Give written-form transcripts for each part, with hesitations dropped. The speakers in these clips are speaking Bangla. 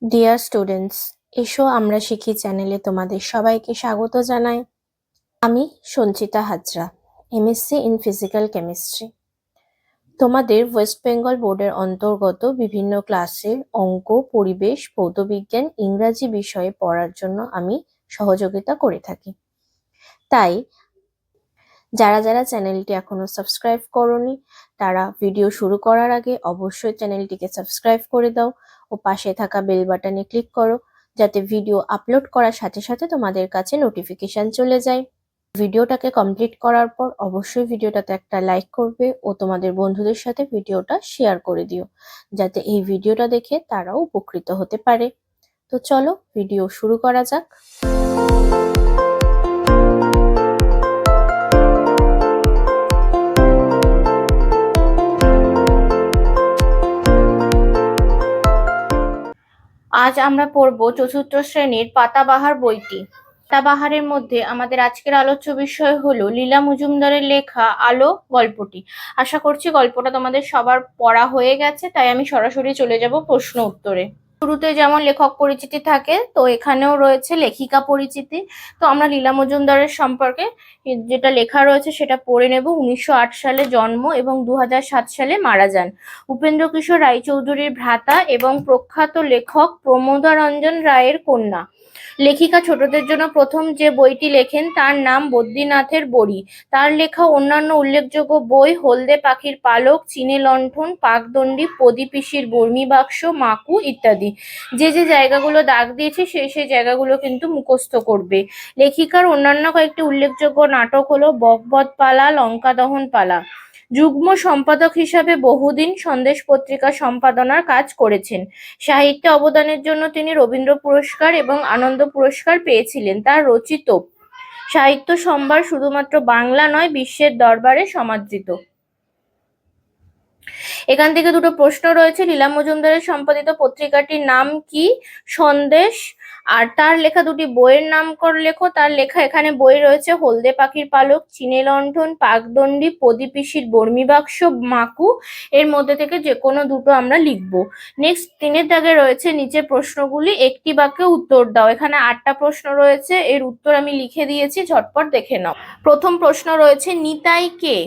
ডিয়ার স্টুডেন্টস, এসো আমরা শিখি চ্যানেলে তোমাদের সবাইকে স্বাগত জানাই। আমি Sanchita Hazra, MSc in physical chemistry. তোমাদের ওয়েস্ট বেঙ্গল বোর্ডের অন্তর্গত বিভিন্ন ক্লাসের অঙ্ক, পরিবেশ, ভৌতবিজ্ঞান, ইংরাজি বিষয়ে পড়ার জন্য আমি সহযোগিতা করে থাকি। তাই যারা যারা চ্যানেলটি এখনো সাবস্ক্রাইব করোনি তারা ভিডিও শুরু করার আগে অবশ্যই চ্যানেলটিকে সাবস্ক্রাইব করে দাও ও পাশে থাকা বেল বাটনে ক্লিক করো, যাতে ভিডিও আপলোড করার সাথে সাথে তোমাদের কাছে নোটিফিকেশন চলে যায়। ভিডিওটাকে কমপ্লিট করার পর অবশ্যই ভিডিওটাতে একটা লাইক করবে ও তোমাদের বন্ধুদের সাথে ভিডিওটা শেয়ার করে দিও, যাতে এই ভিডিওটা দেখে তারাও উপকৃত হতে পারে। তো চলো ভিডিও শুরু করা যাক। আজ আমরা পড়ব চতুর্থ শ্রেণীর পাতাবাহার বইটি। পাতাবাহারের মধ্যে আমাদের আজকের আলোচ্য বিষয় হলো লীলা মজুমদারের লেখা আলো গল্পটি। আশা করছি গল্পটা তোমাদের সবার পড়া হয়ে গেছে, তাই আমি সরাসরি চলে যাব প্রশ্ন উত্তরে। শুরুতে যেমন লেখক পরিচিতি থাকে, তো এখানেও রয়েছে লেখিকা পরিচিতি। তো আমরা লীলা মজুমদারের সম্পর্কে যেটা লেখা রয়েছে সেটা পড়ে নেব। 1908 সালে জন্ম এবং 2007 সালে মারা যান। উপেন্দ্র কিশোর রায়চৌধুরীর ভ্রাতা এবং প্রখ্যাত লেখক প্রমোদারঞ্জন রায়ের কন্যা। লেখিকা ছোটদের জন্য প্রথম যে বইটি লেখেন তার নাম বদ্রীনাথের বড়ি। তার লেখা অন্যান্য উল্লেখযোগ্য বই হলদে পাখির পালক, চীনে লণ্ঠন, পাকদণ্ডী, প্রদীপিসির বর্মি বাক্স, মাকু ইত্যাদি। যে যে জায়গাগুলো দাগ দিয়েছে সেই জায়গাগুলো কিন্তু মুখস্থ করবে। লেখিকার অন্যান্য কয়েকটি উল্লেখযোগ্য নাটক হলো বকবক পালা, লঙ্কা দহন পালা। যুগ্ম সম্পাদক হিসাবে বহুদিন সন্দেশ পত্রিকা সম্পাদনার কাজ করেছেন। সাহিত্যে অবদানের জন্য তিনি রবীন্দ্র পুরস্কার এবং আনন্দ পুরস্কার পেয়েছিলেন। তার রচিত সাহিত্য সম্ভার শুধুমাত্র বাংলা নয়, বিশ্বের দরবারে সমাদৃত। এখান থেকে দুটো প্রশ্ন রয়েছে। লীলা মজুমদারের সম্পাদিত পত্রিকাটির নাম কি? সন্দেশ। আর তার লেখা দুটি বইয়ের নাম লেখো। তার লেখা এখানে বই রয়েছে হলদে পাখির পালক, চীনে লণ্ঠন, পাকদণ্ডী, প্রদীপিসির বর্মি বাক্স, মাকু। এর মধ্যে থেকে যে কোনো দুটো আমরা লিখবো। নেক্সট 3-এর দাগে রয়েছে নিচের প্রশ্নগুলি একটি বাক্যে উত্তর দাও। এখানে 8টা প্রশ্ন রয়েছে, এর উত্তর আমি লিখে দিয়েছি, ঝটপট দেখে নাও। প্রথম প্রশ্ন রয়েছে নিতাই কে?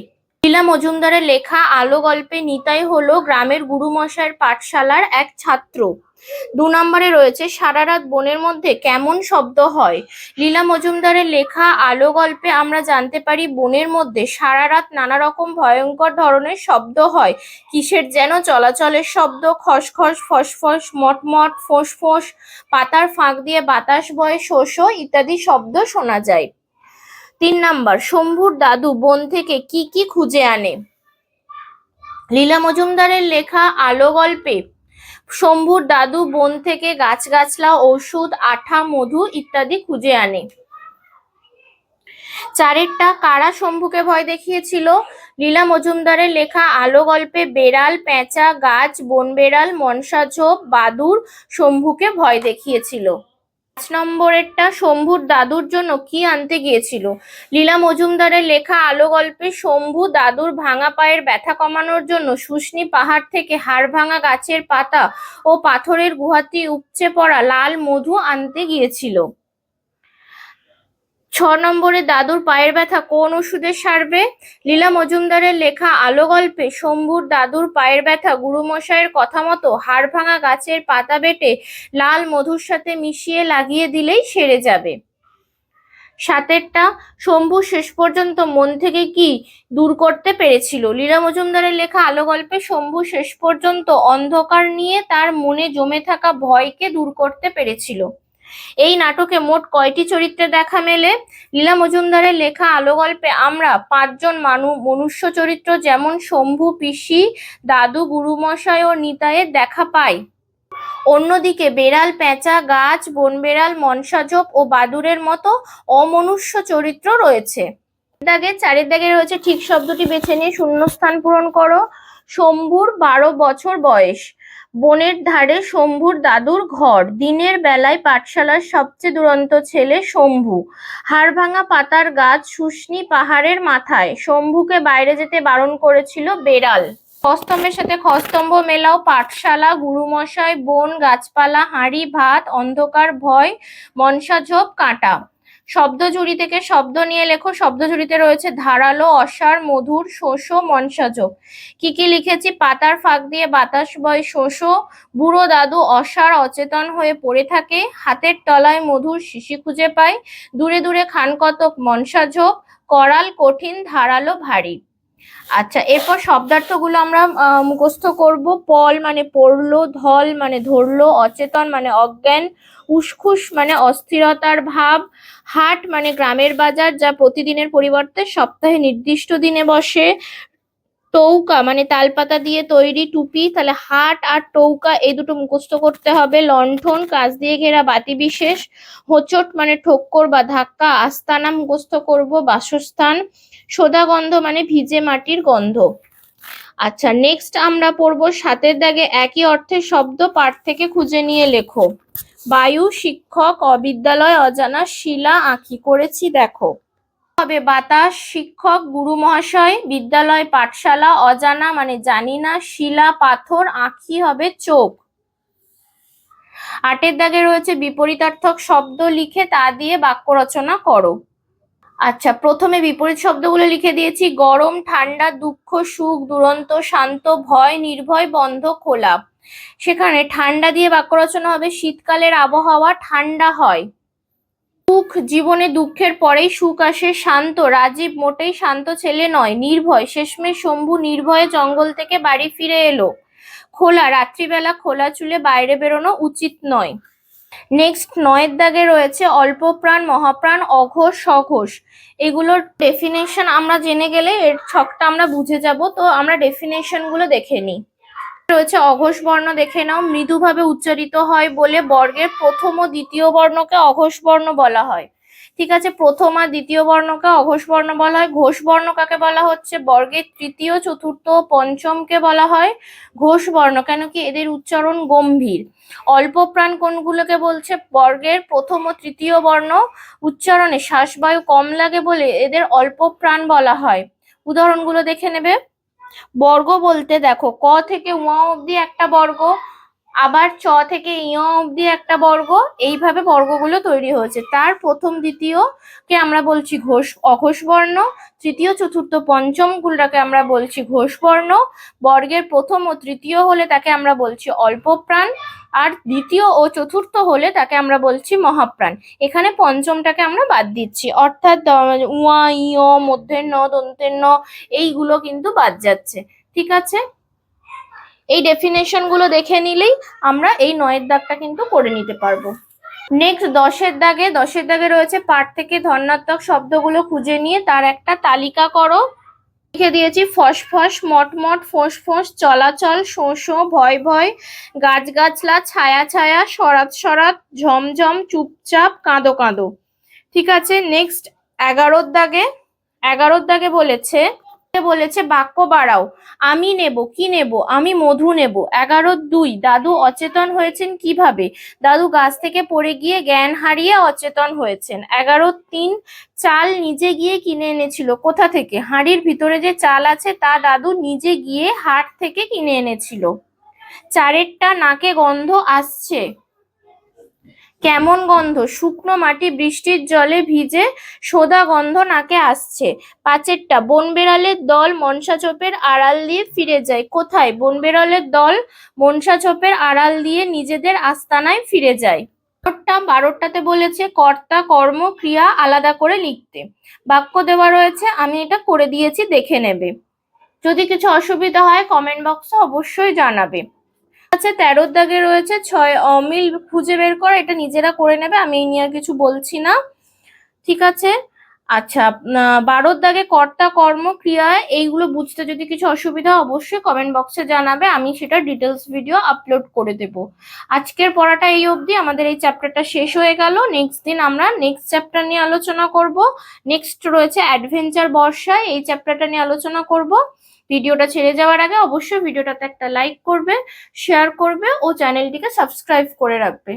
লীলা মজুমদারের লেখা আলো গল্পে নিতাই হলো গ্রামের গুরুমশাইয়ের পাঠশালার এক ছাত্র। 2 নম্বরে রয়েছে সারা রাত বনের মধ্যে কেমন শব্দ হয়? লীলা মজুমদারের লেখা আলো গল্পে আমরা জানতে পারি বনের মধ্যে সারা রাত নানা রকম ভয়ঙ্কর ধরনের শব্দ হয়। কিসের যেন চলাচলের শব্দ, খসখস, ফসফস, মটমট, ফোঁস, পাতার ফাঁক দিয়ে বাতাস বয়, শোষ ইত্যাদি শব্দ শোনা যায়। 3 নাম্বার, শম্ভুর দাদু বন থেকে কি কি খুঁজে আনে? লীলা মজুমদারের লেখা আলো গল্পে শম্ভুর দাদু বন থেকে গাছগাছলা, ওষুধ, আঠা, মধু ইত্যাদি খুঁজে আনে। 4-এরটা, কারা শম্ভুকে ভয় দেখিয়েছিল? লীলা মজুমদারের লেখা আলো গল্পে বেড়াল, পেঁচা, গাছ, বনবেড়াল, মনসাঝোপ, বাদুড় শম্ভুকে ভয় দেখিয়েছিল। 5 নম্বরেরটা, শম্ভুর দাদুর জন্য কি আনতে গিয়েছিল? লীলা মজুমদারের লেখা আলো গল্পে শম্ভু দাদুর ভাঙা পায়ের ব্যথা কমানোর জন্য শুশনি পাহাড় থেকে হাড় ভাঙা গাছের পাতা ও পাথরের গুহাতে উপচে পড়া লাল মধু আনতে গিয়েছিল। 6 নম্বরে, দাদুর পায়ের ব্যথা কোন ওষুধে সারবে? লীলা মজুমদারের লেখা আলো গল্পে শম্ভুর দাদুর পায়ের ব্যথা গুরুমশাইয়ের কথা মতো হাড় ভাঙা গাছের পাতা বেটে লাল মধুর সাথে মিশিয়ে লাগিয়ে দিলেই সেরে যাবে। 7-এরটা, শম্ভু শেষ পর্যন্ত মন থেকে কি দূর করতে পেরেছিল? লীলা মজুমদারের লেখা আলো গল্পে শম্ভু শেষ পর্যন্ত অন্ধকার নিয়ে তার মনে জমে থাকা ভয়কে দূর করতে পেরেছিল। এই নাটকে মোট কয়টি চরিত্রে দেখা মেলে? লীলা মজুমদারের লেখা আলো গল্পে আমরা 5 জন মনুষ্য চরিত্র যেমন শম্ভু, পিসি, দাদু, গুরুমশাই ও নিতাইয়ের দেখা পাই। অন্যদিকে বেড়াল, পেঁচা, গাছ, বনবেড়াল, মনসাঝোপ ও বাদুড়ের মতো অমনুষ্য চরিত্র রয়েছে। 4-এর দাগে রয়েছে ঠিক শব্দটি বেছে নিয়ে শূন্যস্থান পূরণ করো। শম্ভুর 12 বছর বয়স। বনের ধারে শম্ভুর দাদুর ঘর। দিনের বেলায় পাঠশালার সবচেয়ে দুরন্ত ছেলে শম্ভু। হাড় ভাঙা পাতার গাছ শুশনি পাহাড়ের মাথায়। শম্ভুকে বাইরে যেতে বারণ করেছিল বেড়াল। খস্তম্ভের সাথে খস্তম্ভ মেলাও, পাঠশালা, গুরুমশাই, বন, গাছপালা, হাঁড়ি ভাত, অন্ধকার, ভয়, মনসা ঝোপ, কাঁটা। শব্দঝুড়ি থেকে শব্দ নিয়ে লেখো। শব্দঝুড়িতে রয়েছে ধারালো, অসার, মধুর, শোষো, মনসা ঝোপ। কি কি লিখেছি? পাতার ফাঁক দিয়ে বাতাস বয়, শোষো। বুড়ো দাদু অসার, অচেতন হয়ে পড়ে থাকে। হাতের তলায় মধুর শিশি খুঁজে পায়। দূরে দূরে খান কতক, মনসা ঝোপ। করাল, কঠিন, ধারালো, ভারী। আচ্ছা, এরপর শব্দার্থগুলো আমরা মুখস্থ করব। পল মানে পড়লো, ধল মানে ধরলো, অচেতন মানে অজ্ঞান, উসখুস মানে অস্থিরতার ভাব, হাট মানে গ্রামের বাজার যা প্রতিদিনের পরিবর্তে সপ্তাহে নির্দিষ্ট দিনে বসে, টৌকা মানে তালপাতা দিয়ে তৈরি টুপি, তাহলে হাট আর টৌকা এই দুটো মুখস্থ করতে হবে। লণ্ঠন, কাঁচ দিয়ে ঘেরা বাতি বিশেষ। হোঁচট মানে ঠোক্কর বা ধাক্কা, আস্তানা মুখস্থ করব, বাসস্থান। সোদা গন্ধ মানে ভিজে মাটির গন্ধ। আচ্ছা, নেক্সট আমরা পড়বো 7 দাগে একই অর্থের শব্দ পাঠ থেকে খুঁজে নিয়ে লেখো। বায়ু, শিক্ষক, অবিদ্যালয়, অজানা, শিলা, আঁকি। করেছি দেখো। হবে বাতাস, শিক্ষক, গুরু মহাশয়, বিদ্যালয়, পাঠশালা, অজানা মানে জানি না, শিলা, পাথর, আঁখি হবে চোখ। 8 দাগে রয়েছে বিপরীতার্থক শব্দ, লিখে তা দিয়ে বাক্য রচনা করো। আচ্ছা, প্রথমে বিপরীত শব্দগুলো লিখে দিয়েছি। গরম, ঠান্ডা, দুঃখ, সুখ, দুরন্ত, শান্ত, ভয়, নির্ভয়, বন্ধ, খোলা। সেখানে ঠান্ডা দিয়ে বাক্য রচনা হবে। শীতকালের আবহাওয়া ঠান্ডা হয়। সুখ, জীবনে দুঃখের পরেই সুখ আসে। শান্ত, রাজীব মোটেই শান্ত ছেলে নয়। নির্ভয়, শেষমেশ শম্ভু নির্ভয়ে জঙ্গল থেকে বাড়ি ফিরে এলো। খোলা, রাত্রিবেলা খোলা চুলে বাইরে বেরোনো উচিত নয়। নেক্সট 9 দাগে রয়েছে অল্প প্রাণ, মহাপ্রাণ, অঘোষ, সঘোষ। এগুলোর ডেফিনেশন আমরা জেনে গেলে এর ছকটা আমরা বুঝে যাব। তো আমরা ডেফিনেশন গুলো দেখে নিই। রয়েছে অঘোষ বর্ণ, দেখে নাও। মৃদুভাবে উচ্চারিত হয় বলে বর্গের প্রথম ও দ্বিতীয় বর্ণকে অঘোষ বর্ণ বলা হয়। ঠিক আছে, প্রথম আর দ্বিতীয় বর্ণকে অঘোষ বর্ণ বলা হয়। ঘোষ বর্ণ কাকে বলা হচ্ছে? বর্গের তৃতীয়, চতুর্থ ও পঞ্চমকে বলা হয় ঘোষ বর্ণ। কেন কি? এদের উচ্চারণ গম্ভীর। অল্প প্রাণ কোনগুলোকে বলছে? বর্গের প্রথম ও তৃতীয় বর্ণ উচ্চারণে শ্বাসবায়ু কম লাগে বলে এদের অল্প প্রাণ বলা হয়। উদাহরণগুলো দেখে নেবে। বর্গ বলতে দেখো, ক থেকে উ অব্দি একটা বর্গ, আবার চ থেকে ই অব্দি একটা বর্গ, এইভাবে বর্গগুলো তৈরি হয়েছে। তার প্রথম দ্বিতীয় কে আমরা বলছি অঘোষ বর্ণ, তৃতীয় চতুর্থ পঞ্চম গুলোকে আমরা বলছি ঘোষ বর্ণ। বর্গের প্রথম ও তৃতীয় হলে তাকে আমরা বলছি অল্প প্রাণ, আর দ্বিতীয় ও চতুর্থ হলে তাকে আমরা বলছি মহাপ্রাণ। এখানে পঞ্চমটাকে আমরা বাদ দিচ্ছি, অর্থাৎ উয়া, ই, মধ্যের ন, দন্তের ন, এইগুলো কিন্তু বাদ যাচ্ছে। ঠিক আছে, এই ডেফিনেশন গুলো দেখে নিলেই আমরা এই 9 দাগটা কিন্তু করে নিতে পারবো। নেক্সট 10 দাগে রয়েছে পাঠ থেকে ধর্নাত্মক শব্দগুলো খুঁজে নিয়ে তার একটা তালিকা করো। লিখে দিয়েছি ফসফস, মটমট, ফোঁস, চলাচল, শোঁ, ভয় ভয়, গাছগাছলা, ছায়া ছায়া, সরাত সরাত, ঝমঝম, চুপচাপ, কাঁদো কাঁদো। ঠিক আছে, নেক্সট 11 দাগে বলেছে বাক্য বাড়াও। আমি নেব, কি নেব? আমি মধু নেব। 11-2 দাদু অচেতন হয়েছেন কিভাবে? দাদু গাছ থেকে পড়ে গিয়ে জ্ঞান হারিয়ে অচেতন হয়েছেন। 11-3 চাল নিজে গিয়ে কিনে এনেছিল। কোথা থেকে? হাঁড়ির ভিতরে যে চাল আছে তা দাদু নিজে গিয়ে হাট থেকে কিনে এনেছিল। 4টা নাকে গন্ধ আসছে। কেমন গন্ধ? শুকনো মাটি বৃষ্টির জলে ভিজে সোদা গন্ধ নাকে আসছে। 5টা বনবেড়ালের দল মনসাচোপের আড়াল দিয়ে ফিরে যায়। কোথায়? বনবেড়ালের দল মনসাচোপের আড়াল দিয়ে নিজেদের আস্তানায় ফিরে যায়। 12টাতে বলেছে কর্তা, কর্ম, ক্রিয়া আলাদা করে লিখতে। বাক্য দেওয়া রয়েছে, আমি এটা করে দিয়েছি, দেখে নেবে। যদি কিছু অসুবিধা হয় কমেন্ট বক্সে অবশ্যই জানাবে। আচ্ছা, 13 দাগে রয়েছে 6 অমিল খুঁজে বের করা। এটা নিজেরা করে নেবে, আমি এই নিয়ে আর কিছু বলছি না। ঠিক আছে, আচ্ছা 12 দাগে কর্তা, কর্ম, ক্রিয়া এইগুলো বুঝতে যদি কিছু অসুবিধা অবশ্যই কমেন্ট বক্সে জানাবে, আমি সেটা ডিটেলস ভিডিও আপলোড করে দেব। আজকের পড়াটা এই অবধি, আমাদের এই চ্যাপ্টারটা শেষ হয়ে গেল। নেক্সট দিন আমরা নেক্সট চ্যাপ্টার নিয়ে আলোচনা করব। নেক্সট রয়েছে অ্যাডভেঞ্চার বর্ষায়, এই চ্যাপ্টারটা নিয়ে আলোচনা করব। ভিডিওটা ছেড়ে যাওয়ার আগে অবশ্যই ভিডিওটাতে একটা লাইক করবে, শেয়ার করবে ও চ্যানেলটিকে সাবস্ক্রাইব করে রাখবে।